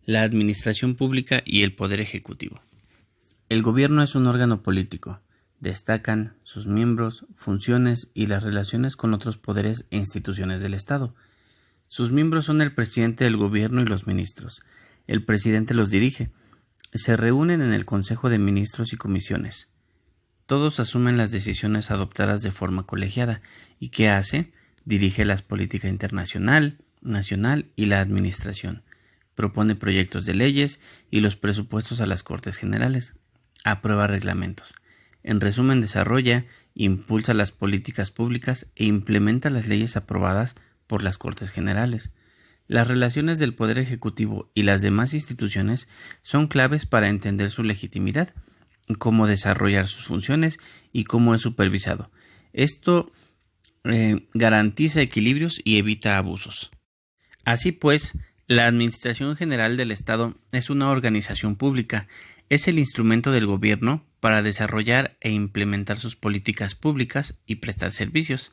la administración pública y el poder ejecutivo. El gobierno es un órgano político. Destacan sus miembros, funciones y las relaciones con otros poderes e instituciones del Estado. Sus miembros son el presidente del gobierno y los ministros. El presidente los dirige. Se reúnen en el Consejo de Ministros y comisiones. Todos asumen las decisiones adoptadas de forma colegiada. ¿Y qué hace? Dirige la política internacional, nacional y la administración. Propone proyectos de leyes y los presupuestos a las Cortes Generales. Aprueba reglamentos. En resumen, desarrolla, impulsa las políticas públicas e implementa las leyes aprobadas por las Cortes Generales. Las relaciones del Poder Ejecutivo y las demás instituciones son claves para entender su legitimidad, cómo desarrollar sus funciones y cómo es supervisado. Esto garantiza equilibrios y evita abusos. Así pues, la Administración General del Estado es una organización pública. Es el instrumento del gobierno para desarrollar e implementar sus políticas públicas y prestar servicios.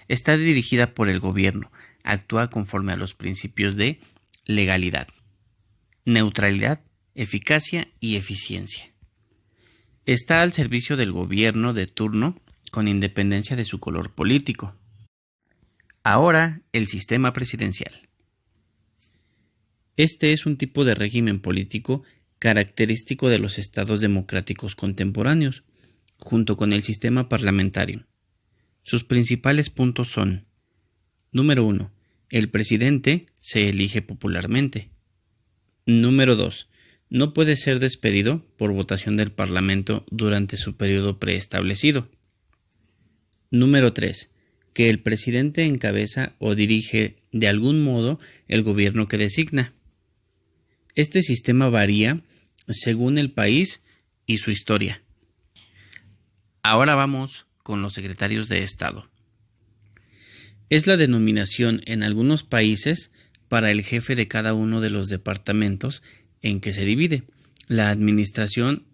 Está dirigida por el gobierno. Actúa conforme a los principios de legalidad, neutralidad, eficacia y eficiencia. Está al servicio del gobierno de turno con independencia de su color político. Ahora, el sistema presidencial. Este es un tipo de régimen político característico de los estados democráticos contemporáneos, junto con el sistema parlamentario. Sus principales puntos son: número 1. El presidente se elige popularmente. Número 2. No puede ser despedido por votación del Parlamento durante su periodo preestablecido. Número 3. Que el presidente encabeza o dirige de algún modo el gobierno que designa. Este sistema varía según el país y su historia. Ahora vamos con los secretarios de Estado. Es la denominación en algunos países para el jefe de cada uno de los departamentos en que se divide la administración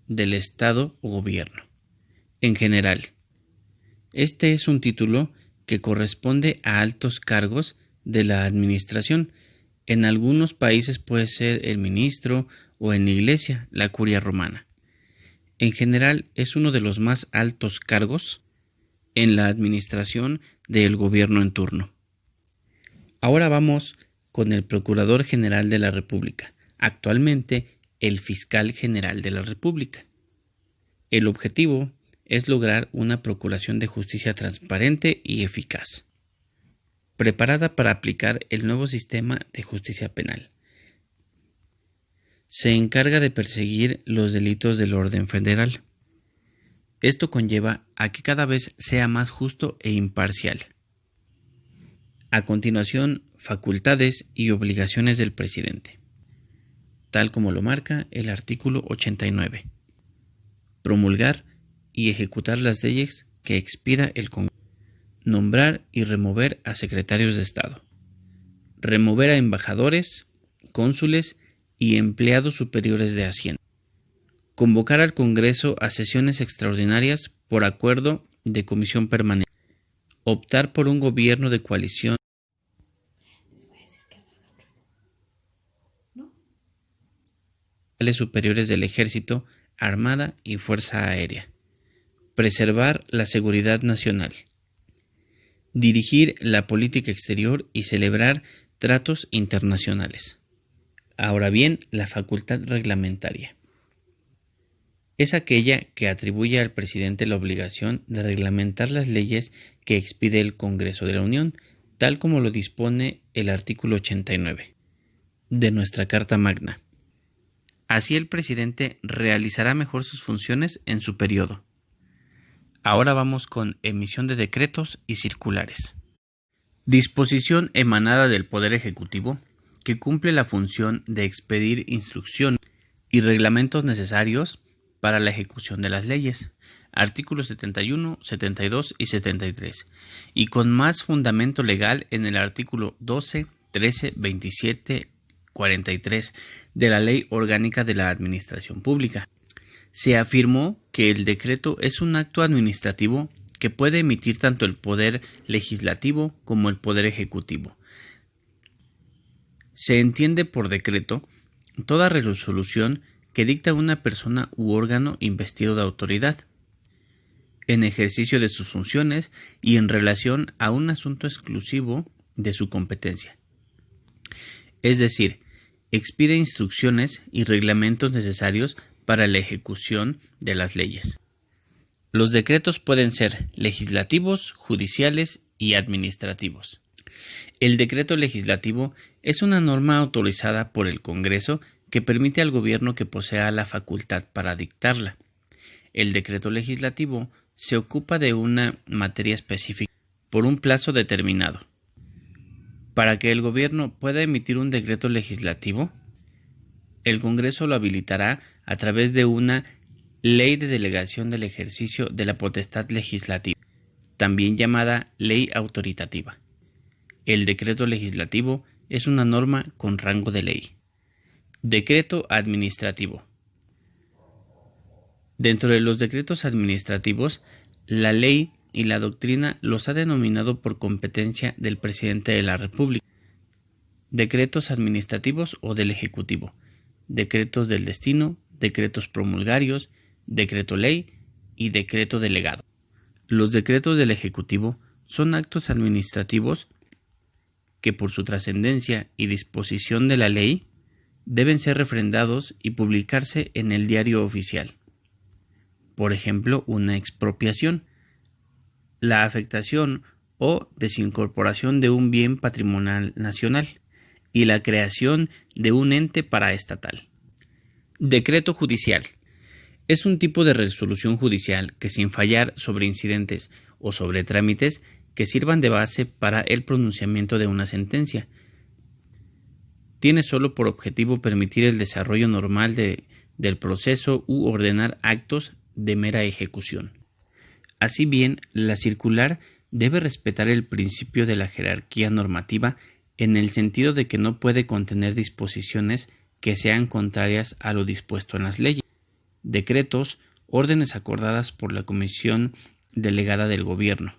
del Estado o gobierno. En general, este es un título que corresponde a altos cargos de la administración. En algunos países puede ser el ministro o en la Iglesia, la curia romana. En general es uno de los más altos cargos en la administración del gobierno en turno. Ahora vamos con el Procurador General de la República, actualmente el Fiscal General de la República. El objetivo es lograr una procuración de justicia transparente y eficaz, preparada para aplicar el nuevo sistema de justicia penal. Se encarga de perseguir los delitos del orden federal. Esto conlleva a que cada vez sea más justo e imparcial. A continuación, facultades y obligaciones del presidente, tal como lo marca el artículo 89. Promulgar y ejecutar las leyes que expida el Congreso. Nombrar y remover a secretarios de Estado. Remover a embajadores, cónsules y empleados superiores de Hacienda. Convocar al Congreso a sesiones extraordinarias por acuerdo de comisión permanente. Optar por un gobierno de coalición. Superiores del Ejército, Armada y Fuerza Aérea. Preservar la seguridad nacional. Dirigir la política exterior y celebrar tratos internacionales. Ahora bien, la facultad reglamentaria es aquella que atribuye al presidente la obligación de reglamentar las leyes que expide el Congreso de la Unión, tal como lo dispone el artículo 89 de nuestra Carta Magna. Así el presidente realizará mejor sus funciones en su periodo. Ahora vamos con emisión de decretos y circulares. Disposición emanada del Poder Ejecutivo que cumple la función de expedir instrucciones y reglamentos necesarios para la ejecución de las leyes. Artículos 71, 72 y 73. Y con más fundamento legal en el artículo 12, 13, 27, 43 de la Ley Orgánica de la Administración Pública. Se afirmó que el decreto es un acto administrativo que puede emitir tanto el Poder Legislativo como el Poder Ejecutivo. Se entiende por decreto Toda resolución que dicta una persona u órgano investido de autoridad, en ejercicio de sus funciones y en relación a un asunto exclusivo de su competencia. Es decir, expide instrucciones y reglamentos necesarios para la ejecución de las leyes. Los decretos pueden ser legislativos, judiciales y administrativos. El decreto legislativo es una norma autorizada por el Congreso que permite al gobierno que posea la facultad para dictarla. El decreto legislativo se ocupa de una materia específica por un plazo determinado. Para que el gobierno pueda emitir un decreto legislativo, el Congreso lo habilitará a través de una Ley de Delegación del Ejercicio de la Potestad Legislativa, también llamada Ley Autoritativa. El decreto legislativo es una norma con rango de ley. Decreto administrativo. Dentro de los decretos administrativos, la ley y la doctrina los ha denominado por competencia del presidente de la República. Decretos administrativos o del Ejecutivo, decretos del destino, decretos promulgarios, decreto ley y decreto delegado. Los decretos del Ejecutivo son actos administrativos que por su trascendencia y disposición de la ley deben ser refrendados y publicarse en el diario oficial. Por ejemplo, una expropiación, la afectación o desincorporación de un bien patrimonial nacional y la creación de un ente paraestatal. Decreto judicial. Es un tipo de resolución judicial que, sin fallar sobre incidentes o sobre trámites que sirvan de base para el pronunciamiento de una sentencia, tiene solo por objetivo permitir el desarrollo normal del proceso u ordenar actos de mera ejecución. Así bien, la circular debe respetar el principio de la jerarquía normativa en el sentido de que no puede contener disposiciones que sean contrarias a lo dispuesto en las leyes, decretos, órdenes acordadas por la Comisión Delegada del Gobierno,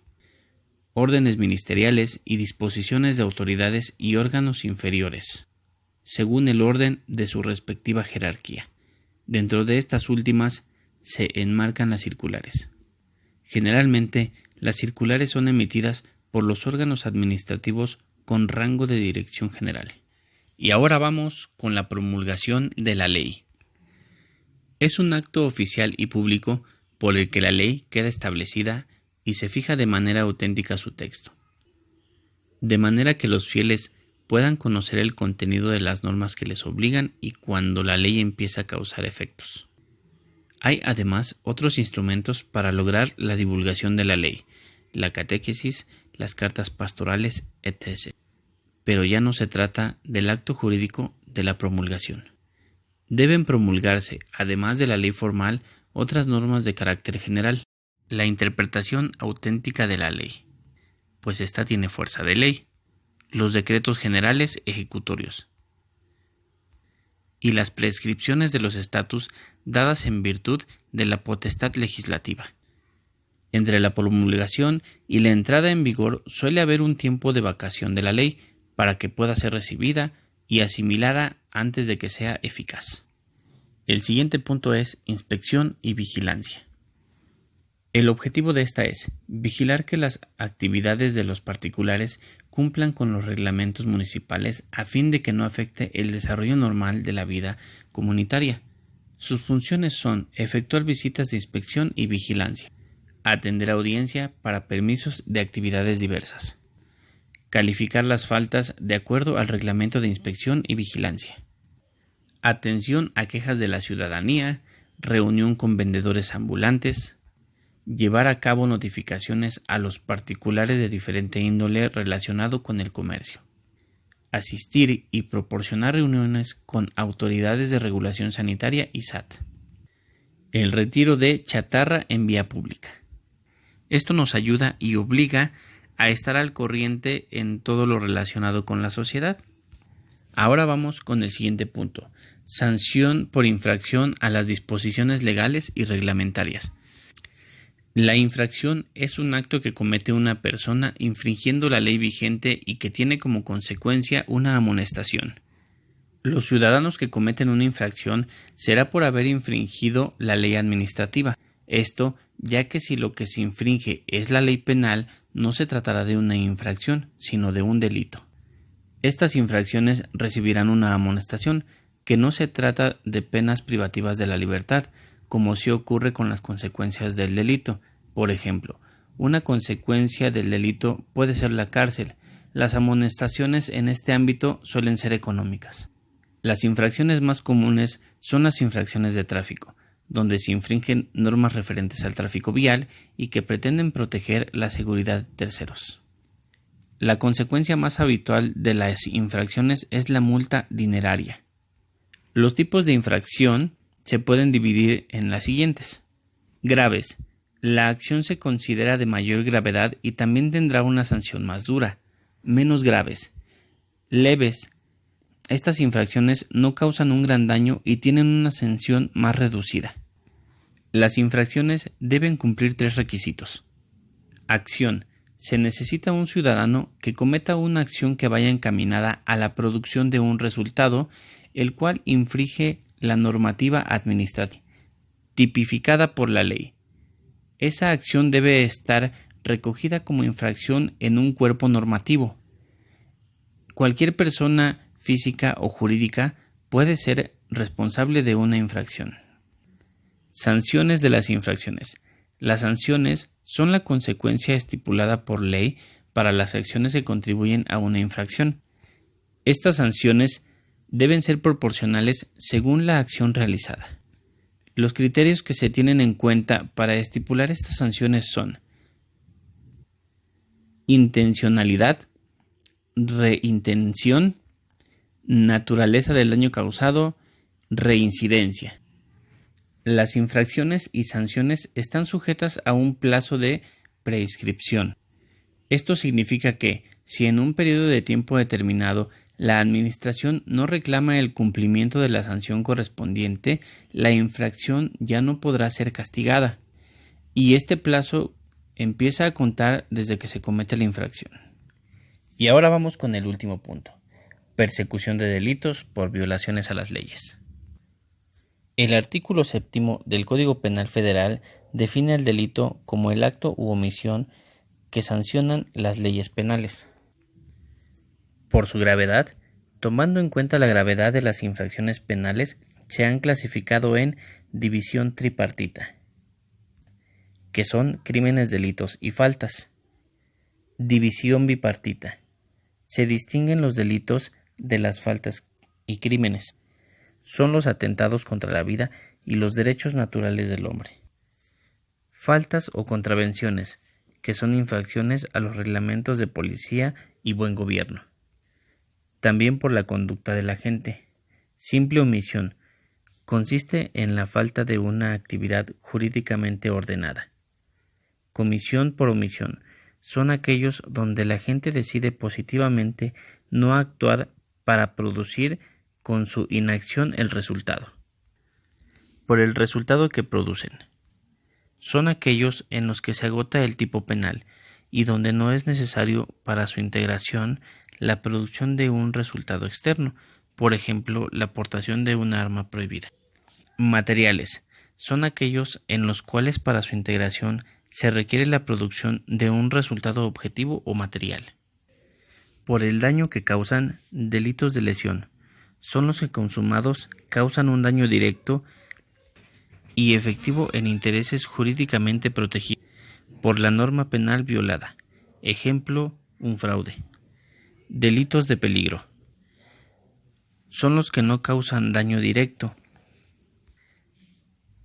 órdenes ministeriales y disposiciones de autoridades y órganos inferiores, según el orden de su respectiva jerarquía. Dentro de estas últimas se enmarcan las circulares. Generalmente, las circulares son emitidas por los órganos administrativos con rango de dirección general. Y ahora vamos con la promulgación de la ley. Es un acto oficial y público por el que la ley queda establecida y se fija de manera auténtica su texto, de manera que los fieles puedan conocer el contenido de las normas que les obligan y cuando la ley empieza a causar efectos. Hay además otros instrumentos para lograr la divulgación de la ley, la catequesis, las cartas pastorales, etc. Pero ya no se trata del acto jurídico de la promulgación. Deben promulgarse, además de la ley formal, otras normas de carácter general, la interpretación auténtica de la ley, pues ésta tiene fuerza de ley, los decretos generales ejecutorios y las prescripciones de los estatus dadas en virtud de la potestad legislativa. Entre la promulgación y la entrada en vigor suele haber un tiempo de vacación de la ley para que pueda ser recibida y asimilada antes de que sea eficaz. El siguiente punto es inspección y vigilancia. El objetivo de esta es vigilar que las actividades de los particulares cumplan con los reglamentos municipales a fin de que no afecte el desarrollo normal de la vida comunitaria. Sus funciones son efectuar visitas de inspección y vigilancia, atender audiencia para permisos de actividades diversas, calificar las faltas de acuerdo al reglamento de inspección y vigilancia, atención a quejas de la ciudadanía, reunión con vendedores ambulantes, llevar a cabo notificaciones a los particulares de diferente índole relacionado con el comercio, asistir y proporcionar reuniones con autoridades de regulación sanitaria y SAT, el retiro de chatarra en vía pública. Esto nos ayuda y obliga a estar al corriente en todo lo relacionado con la sociedad. Ahora vamos con el siguiente punto: sanción por infracción a las disposiciones legales y reglamentarias. La infracción es un acto que comete una persona infringiendo la ley vigente y que tiene como consecuencia una amonestación. Los ciudadanos que cometen una infracción será por haber infringido la ley administrativa. Esto ya que si lo que se infringe es la ley penal, no se tratará de una infracción, sino de un delito. Estas infracciones recibirán una amonestación, que no se trata de penas privativas de la libertad, como sí ocurre con las consecuencias del delito. Por ejemplo, una consecuencia del delito puede ser la cárcel. Las amonestaciones en este ámbito suelen ser económicas. Las infracciones más comunes son las infracciones de tráfico, donde se infringen normas referentes al tráfico vial y que pretenden proteger la seguridad de terceros. La consecuencia más habitual de las infracciones es la multa dineraria. Los tipos de infracción se pueden dividir en las siguientes. Graves. La acción se considera de mayor gravedad y también tendrá una sanción más dura. Menos graves. Leves. Estas infracciones no causan un gran daño y tienen una sanción más reducida. Las infracciones deben cumplir 3 requisitos. Acción. Se necesita un ciudadano que cometa una acción que vaya encaminada a la producción de un resultado, el cual infringe la normativa administrativa, tipificada por la ley. Esa acción debe estar recogida como infracción en un cuerpo normativo. Cualquier persona física o jurídica puede ser responsable de una infracción. Sanciones de las infracciones. Las sanciones son la consecuencia estipulada por ley para las acciones que contribuyen a una infracción. Estas sanciones deben ser proporcionales según la acción realizada. Los criterios que se tienen en cuenta para estipular estas sanciones son intencionalidad, reintención, naturaleza del daño causado, reincidencia. Las infracciones y sanciones están sujetas a un plazo de prescripción. Esto significa que, si en un periodo de tiempo determinado la Administración no reclama el cumplimiento de la sanción correspondiente, la infracción ya no podrá ser castigada, y este plazo empieza a contar desde que se comete la infracción. Y ahora vamos con el último punto: persecución de delitos por violaciones a las leyes. El artículo 7 del Código Penal Federal define el delito como el acto u omisión que sancionan las leyes penales. Por su gravedad, tomando en cuenta la gravedad de las infracciones penales, se han clasificado en división tripartita, que son crímenes, delitos y faltas. División bipartita. Se distinguen los delitos de las faltas y crímenes. Son los atentados contra la vida y los derechos naturales del hombre. Faltas o contravenciones, que son infracciones a los reglamentos de policía y buen gobierno. También por la conducta de la gente. Simple omisión. Consiste en la falta de una actividad jurídicamente ordenada. Comisión por omisión. Son aquellos donde la gente decide positivamente no actuar para producir con su inacción el resultado. Por el resultado que producen. Son aquellos en los que se agota el tipo penal y donde no es necesario para su integración la producción de un resultado externo, por ejemplo, la aportación de un arma prohibida. Materiales. Son aquellos en los cuales para su integración se requiere la producción de un resultado objetivo o material. Por el daño que causan, delitos de lesión. Son los que consumados causan un daño directo y efectivo en intereses jurídicamente protegidos por la norma penal violada. Ejemplo, un fraude. Delitos de peligro. Son los que no causan daño directo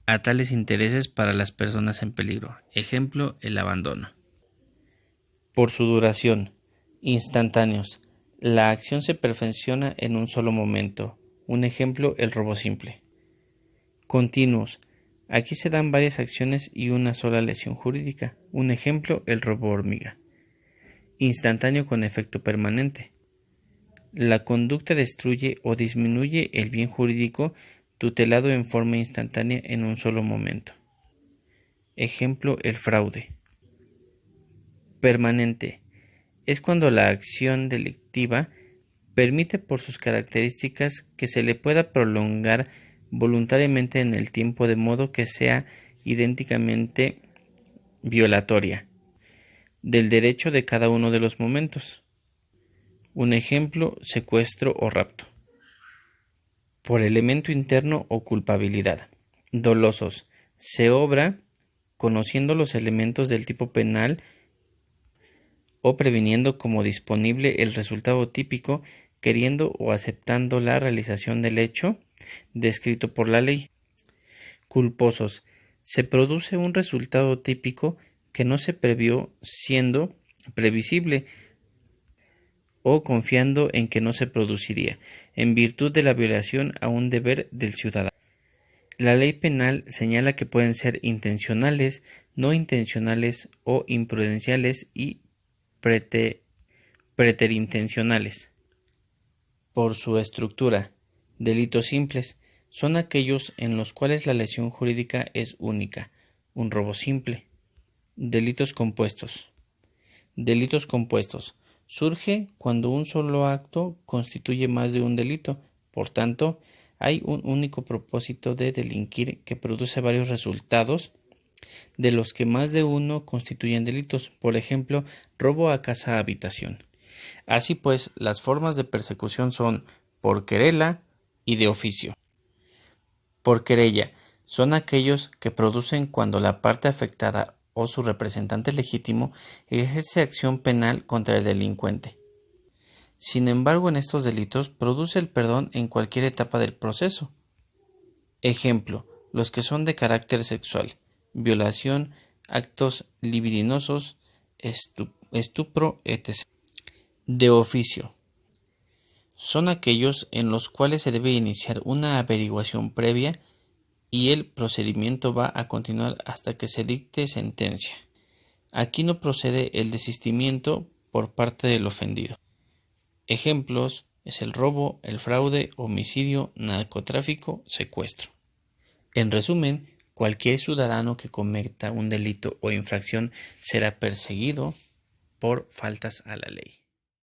a tales intereses para las personas en peligro. Ejemplo, el abandono. Por su duración. Instantáneos. La acción se perfecciona en un solo momento. Un ejemplo, el robo simple. Continuos. Aquí se dan varias acciones y una sola lesión jurídica. Un ejemplo, el robo hormiga. Instantáneo con efecto permanente. La conducta destruye o disminuye el bien jurídico tutelado en forma instantánea en un solo momento. Ejemplo, el fraude. Permanente. Es cuando la acción delictiva Permite por sus características que se le pueda prolongar voluntariamente en el tiempo de modo que sea idénticamente violatoria del derecho de cada uno de los momentos. Un ejemplo, secuestro o rapto. Por elemento interno o culpabilidad. Dolosos. Se obra conociendo los elementos del tipo penal o previniendo como disponible el resultado típico, queriendo o aceptando la realización del hecho descrito por la ley. Culposos. Se produce un resultado típico que no se previó siendo previsible o confiando en que no se produciría, en virtud de la violación a un deber del ciudadano. La ley penal señala que pueden ser intencionales, no intencionales o imprudenciales y preterintencionales. Por su estructura, delitos simples son aquellos en los cuales la lesión jurídica es única, un robo simple. Delitos compuestos. Delitos compuestos. Surge cuando un solo acto constituye más de un delito, por tanto, hay un único propósito de delinquir que produce varios resultados, de los que más de uno constituyen delitos, por ejemplo, robo a casa-habitación. Así pues, las formas de persecución son por querela y de oficio. Por querella son aquellos que producen cuando la parte afectada o su representante legítimo ejerce acción penal contra el delincuente. Sin embargo, en estos delitos produce el perdón en cualquier etapa del proceso. Ejemplo, los que son de carácter sexual, violación, actos libidinosos, estupro, etc. De oficio. Son aquellos en los cuales se debe iniciar una averiguación previa y el procedimiento va a continuar hasta que se dicte sentencia. Aquí no procede el desistimiento por parte del ofendido. Ejemplos es el robo, el fraude, homicidio, narcotráfico, secuestro. En resumen, cualquier ciudadano que cometa un delito o infracción será perseguido por faltas a la ley.